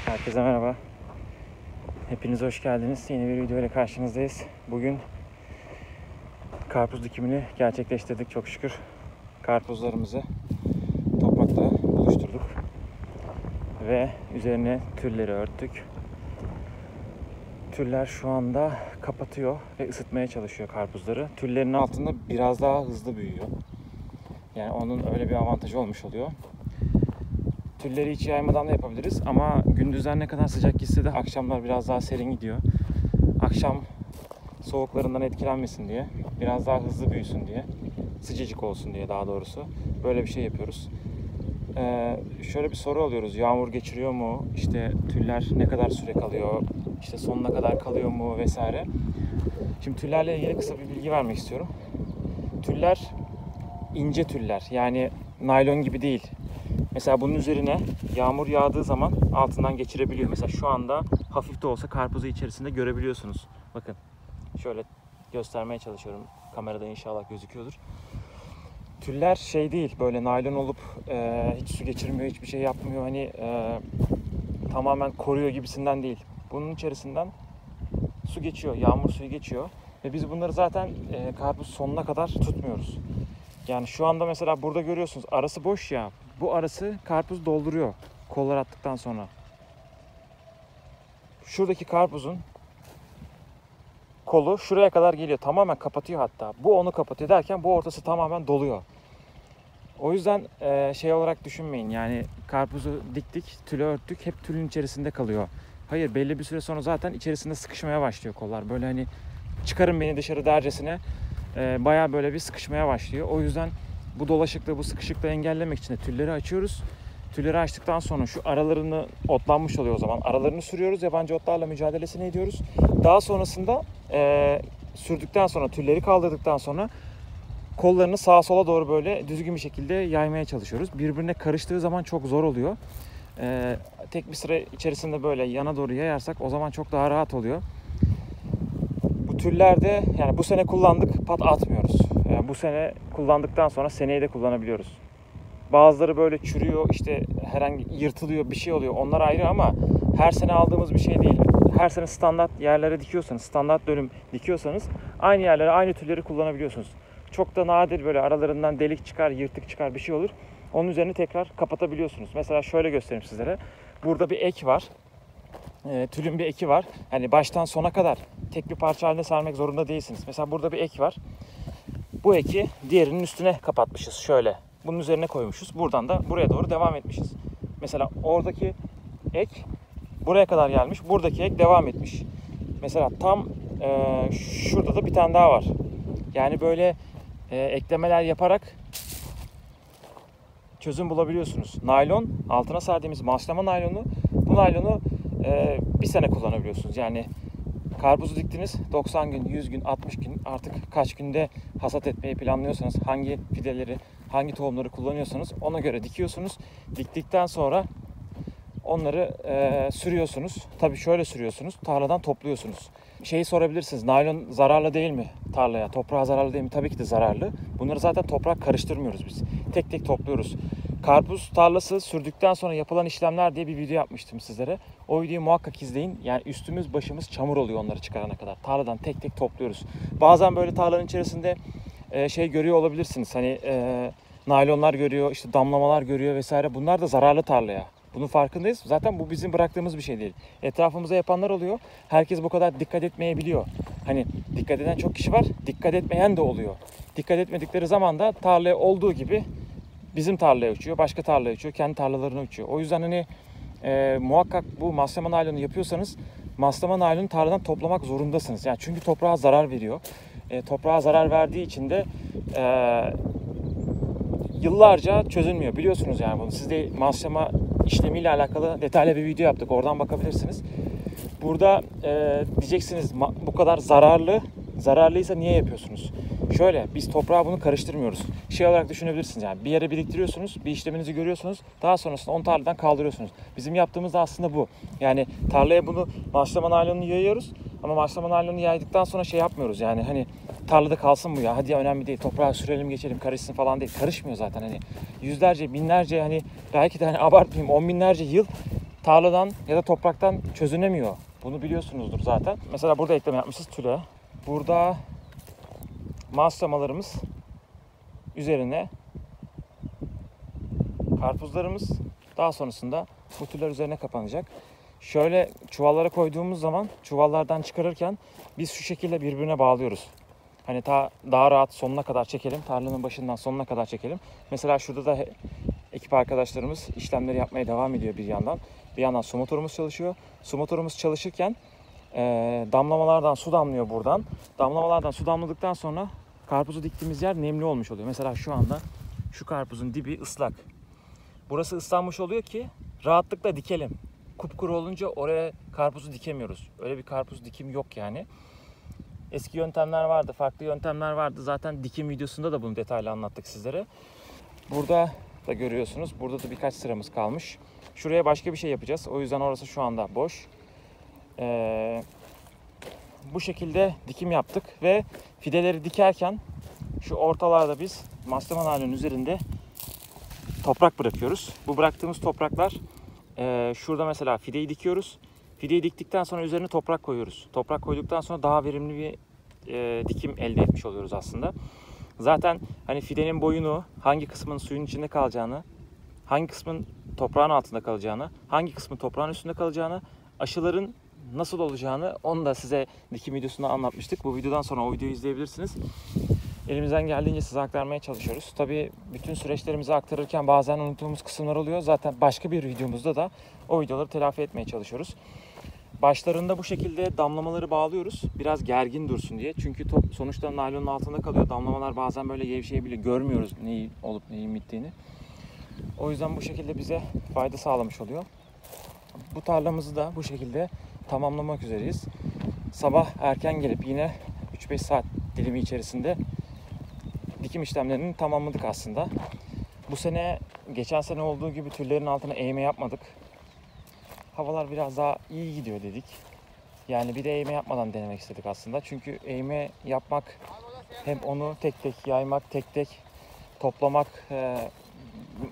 Herkese merhaba. Hepiniz hoş geldiniz. Yeni bir video ile karşınızdayız. Bugün karpuz dikimini gerçekleştirdik çok şükür. Karpuzlarımızı toprakla buluşturduk. Ve üzerine tülleri örttük. Tüller şu anda kapatıyor ve ısıtmaya çalışıyor karpuzları. Tüllerin altında biraz daha hızlı büyüyor. Yani onun öyle bir avantajı olmuş oluyor. Tülleri hiç yaymadan da yapabiliriz ama gündüzler ne kadar sıcak gitse de akşamlar biraz daha serin gidiyor. Akşam soğuklarından etkilenmesin diye, biraz daha hızlı büyüsün diye, sıcacık olsun diye daha doğrusu böyle bir şey yapıyoruz. Şöyle bir soru alıyoruz: yağmur geçiriyor mu? İşte tüller ne kadar süre kalıyor? İşte sonuna kadar kalıyor mu vesaire. Şimdi tüllerle ilgili kısa bir bilgi vermek istiyorum. Tüller ince tüller, yani naylon gibi değil. Mesela bunun üzerine yağmur yağdığı zaman altından geçirebiliyor. Mesela şu anda hafif de olsa karpuzu içerisinde görebiliyorsunuz. Bakın şöyle göstermeye çalışıyorum. Kamerada inşallah gözüküyordur. Tüller şey değil, böyle naylon olup hiç su geçirmiyor, hiçbir şey yapmıyor. Hani tamamen koruyor gibisinden değil. Bunun içerisinden su geçiyor, yağmur suyu geçiyor. Ve biz bunları zaten karpuz sonuna kadar tutmuyoruz. Yani şu anda mesela burada görüyorsunuz, arası boş ya. Bu arası karpuz dolduruyor kollar attıktan sonra. Şuradaki karpuzun kolu şuraya kadar geliyor. Tamamen kapatıyor hatta. Bu onu kapatıyor derken bu ortası tamamen doluyor. O yüzden şey olarak düşünmeyin. Yani karpuzu diktik, tülü örttük, hep tülün içerisinde kalıyor. Hayır, belli bir süre sonra zaten içerisinde sıkışmaya başlıyor kollar. Böyle hani çıkarın beni dışarı dercesine bayağı böyle bir sıkışmaya başlıyor. O yüzden bu dolaşıklığı, bu sıkışıklığı engellemek için de tülleri açıyoruz. Tülleri açtıktan sonra şu aralarını, otlanmış oluyor o zaman. Aralarını sürüyoruz, yabancı otlarla mücadelesini ediyoruz. Daha sonrasında sürdükten sonra, tülleri kaldırdıktan sonra kollarını sağa sola doğru böyle düzgün bir şekilde yaymaya çalışıyoruz. Birbirine karıştığı zaman çok zor oluyor. Tek bir sıra içerisinde böyle yana doğru yayarsak o zaman çok daha rahat oluyor. Bu tüllerde yani bu sene kullandık, pat atmıyoruz. Yani bu sene kullandıktan sonra seneye de kullanabiliyoruz. Bazıları böyle çürüyor, işte herhangi yırtılıyor, bir şey oluyor. Onlar ayrı ama her sene aldığımız bir şey değil. Her sene standart yerlere dikiyorsanız, standart dönüm dikiyorsanız aynı yerlere aynı tülleri kullanabiliyorsunuz. Çok da nadir böyle aralarından delik çıkar, yırtık çıkar, bir şey olur. Onun üzerine tekrar kapatabiliyorsunuz. Mesela şöyle göstereyim sizlere. Burada bir ek var. Tülün bir eki var. Hani baştan sona kadar tek bir parça halinde sarmak zorunda değilsiniz. Mesela burada bir ek var. Bu eki diğerinin üstüne kapatmışız şöyle. Bunun üzerine koymuşuz. Buradan da buraya doğru devam etmişiz. Mesela oradaki ek buraya kadar gelmiş. Buradaki ek devam etmiş. Mesela tam şurada da bir tane daha var. Yani böyle eklemeler yaparak çözüm bulabiliyorsunuz. Naylon, altına serdiğimiz maslama naylonu, bu naylonu bir sene kullanabiliyorsunuz. Yani karpuzu diktiniz, 90 gün, 100 gün, 60 gün, artık kaç günde hasat etmeyi planlıyorsanız, hangi fideleri, hangi tohumları kullanıyorsanız ona göre dikiyorsunuz. Diktikten sonra onları sürüyorsunuz. Tabii şöyle sürüyorsunuz, tarladan topluyorsunuz. Şeyi sorabilirsiniz, naylon zararlı değil mi tarlaya? Toprağa zararlı değil mi? Tabii ki de zararlı. Bunları zaten toprak karıştırmıyoruz biz. Tek tek topluyoruz. Karpuz tarlası sürdükten sonra yapılan işlemler diye bir video yapmıştım sizlere. O videoyu muhakkak izleyin. Yani üstümüz başımız çamur oluyor onları çıkarana kadar. Tarladan tek tek topluyoruz. Bazen böyle tarlanın içerisinde şey görüyor olabilirsiniz. Hani naylonlar görüyor, işte damlamalar görüyor vesaire. Bunlar da zararlı tarlaya. Bunun farkındayız. Zaten bu bizim bıraktığımız bir şey değil. Etrafımıza yapanlar oluyor. Herkes bu kadar dikkat etmeyebiliyor. Hani dikkat eden çok kişi var, dikkat etmeyen de oluyor. Dikkat etmedikleri zaman da tarlaya olduğu gibi bizim tarlaya uçuyor, başka tarlaya uçuyor, kendi tarlalarına uçuyor. O yüzden hani muhakkak bu maslama naylonu yapıyorsanız maslama naylonu tarladan toplamak zorundasınız. Yani çünkü toprağa zarar veriyor. Toprağa zarar verdiği için de yıllarca çözülmüyor. Biliyorsunuz yani bunu. Siz de maslama işlemiyle alakalı detaylı bir video yaptık. Oradan bakabilirsiniz. Burada diyeceksiniz bu kadar zararlıysa niye yapıyorsunuz? Şöyle, biz toprağa bunu karıştırmıyoruz. Şey olarak düşünebilirsiniz, yani bir yere biriktiriyorsunuz, bir işleminizi görüyorsunuz, daha sonrasında onu tarladan kaldırıyorsunuz. Bizim yaptığımız da aslında bu. Yani tarlaya bunu maslama naylonunu yayıyoruz ama maslama naylonunu yaydıktan sonra şey yapmıyoruz, yani hani tarlada kalsın bu ya, hadi ya, önemli değil, toprağa sürelim geçelim, karışsın falan değil. Karışmıyor zaten, hani yüzlerce, binlerce, hani belki de hani abartmayayım, 10 binlerce yıl tarladan ya da topraktan çözünemiyor. Bunu biliyorsunuzdur zaten. Mesela burada ekleme yapmışız tüle. Burada malzemalarımız üzerine karpuzlarımız, daha sonrasında bu tüller üzerine kapanacak. Şöyle çuvallara koyduğumuz zaman çuvallardan çıkarırken biz şu şekilde birbirine bağlıyoruz. Hani daha rahat sonuna kadar çekelim. Tarlanın başından sonuna kadar çekelim. Mesela şurada da ekip arkadaşlarımız işlemleri yapmaya devam ediyor bir yandan. Bir yandan su motorumuz çalışıyor. Su motorumuz çalışırken damlamalardan su damlıyor buradan. Damlamalardan su damladıktan sonra karpuzu diktiğimiz yer nemli olmuş oluyor. Mesela şu anda şu karpuzun dibi ıslak. Burası ıslanmış oluyor ki rahatlıkla dikelim. Kupkuru olunca oraya karpuzu dikemiyoruz. Öyle bir karpuz dikim yok yani. Eski yöntemler vardı, farklı yöntemler vardı. Zaten dikim videosunda da bunu detaylı anlattık sizlere. Burada da görüyorsunuz. Burada da birkaç sıramız kalmış. Şuraya başka bir şey yapacağız. O yüzden orası şu anda boş. Bu şekilde dikim yaptık ve fideleri dikerken şu ortalarda biz massaman halinin üzerinde toprak bırakıyoruz. Bu bıraktığımız topraklar şurada mesela fideyi dikiyoruz. Fideyi diktikten sonra üzerine toprak koyuyoruz. Toprak koyduktan sonra daha verimli bir dikim elde etmiş oluyoruz aslında. Zaten hani fidenin boyunu, hangi kısmın suyun içinde kalacağını, hangi kısmın toprağın altında kalacağını, hangi kısmın toprağın üstünde kalacağını, aşıların nasıl olacağını onu da size dikim videosunda anlatmıştık. Bu videodan sonra o videoyu izleyebilirsiniz. Elimizden geldiğince size aktarmaya çalışıyoruz. Tabii bütün süreçlerimizi aktarırken bazen unuttuğumuz kısımlar oluyor. Zaten başka bir videomuzda da o videoları telafi etmeye çalışıyoruz. Başlarında bu şekilde damlamaları bağlıyoruz. Biraz gergin dursun diye. Çünkü sonuçta naylonun altında kalıyor. Damlamalar bazen böyle gevşeyebiliyor. Görmüyoruz neyi olup neyin bittiğini. O yüzden bu şekilde bize fayda sağlamış oluyor. Bu tarlamızı da bu şekilde tamamlamak üzereyiz. Sabah erken gelip yine 3-5 saat dilimi içerisinde dikim işlemlerini tamamladık aslında. Bu sene geçen sene olduğu gibi tüllerin altına eğme yapmadık. Havalar biraz daha iyi gidiyor dedik. Yani bir de eğme yapmadan denemek istedik aslında. Çünkü eğme yapmak hem onu tek tek yaymak, tek tek toplamak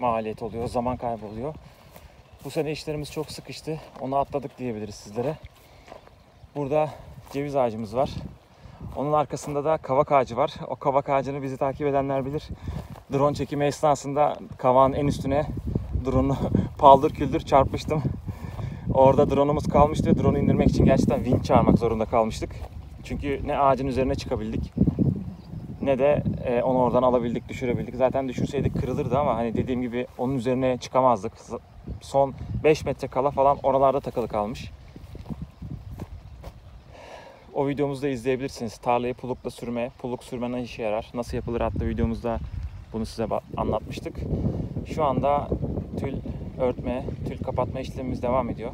maliyet oluyor, zaman kaybı oluyor. Bu sene işlerimiz çok sıkıştı. Onu atladık diyebiliriz sizlere. Burada ceviz ağacımız var. Onun arkasında da kavak ağacı var. O kavak ağacını bizi takip edenler bilir. Drone çekimi esnasında kavağın en üstüne drone'u paldır küldür çarpmıştım. Orada drone'umuz kalmıştı. Drone'u indirmek için gerçekten vinç çağırmak zorunda kalmıştık. Çünkü ne ağacın üzerine çıkabildik ne de onu oradan alabildik, düşürebildik. Zaten düşürseydik kırılırdı ama hani dediğim gibi onun üzerine çıkamazdık. Son 5 metre kala falan oralarda takılı kalmış. O videomuzu da izleyebilirsiniz. Tarlayı pulukla sürme, puluk sürme ne işe yarar, nasıl yapılır adlı videomuzda bunu size anlatmıştık. Şu anda tül örtme, tül kapatma işlemimiz devam ediyor.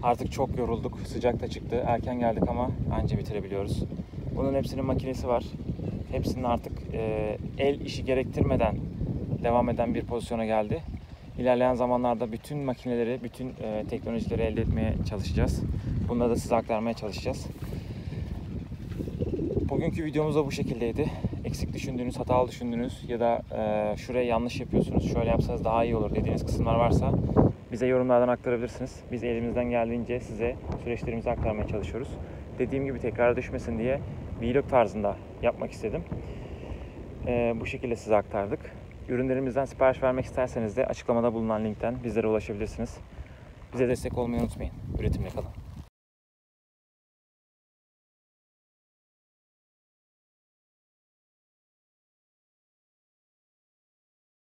Artık çok yorulduk, sıcak da çıktı, erken geldik ama anca bitirebiliyoruz. Bunun hepsinin makinesi var. Hepsinin artık el işi gerektirmeden devam eden bir pozisyona geldi. İlerleyen zamanlarda bütün makineleri, bütün teknolojileri elde etmeye çalışacağız. Bunları da size aktarmaya çalışacağız. Bugünkü videomuz da bu şekildeydi. Eksik düşündüğünüz, hatalı düşündüğünüz ya da şuraya yanlış yapıyorsunuz, şöyle yapsanız daha iyi olur dediğiniz kısımlar varsa bize yorumlardan aktarabilirsiniz. Biz elimizden geldiğince size süreçlerimizi aktarmaya çalışıyoruz. Dediğim gibi tekrar düşmesin diye vlog tarzında yapmak istedim. Bu şekilde size aktardık. Ürünlerimizden sipariş vermek isterseniz de açıklamada bulunan linkten bizlere ulaşabilirsiniz. Bize destek olmayı unutmayın. Üretimle kalın.